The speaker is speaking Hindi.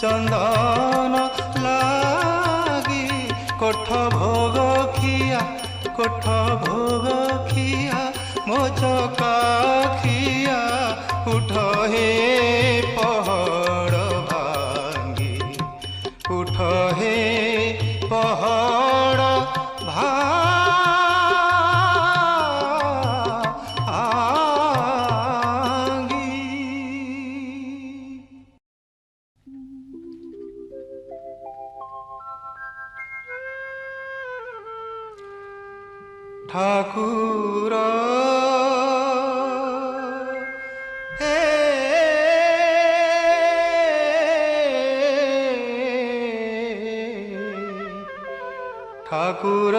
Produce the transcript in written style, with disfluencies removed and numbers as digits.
चंदन लागी कोठ भोग खिया कोठ भोग खिया मो चकाखिया उठ हे पहाड़ भांगी उठ हे पहाड़ ठाकुर हे ठाकुर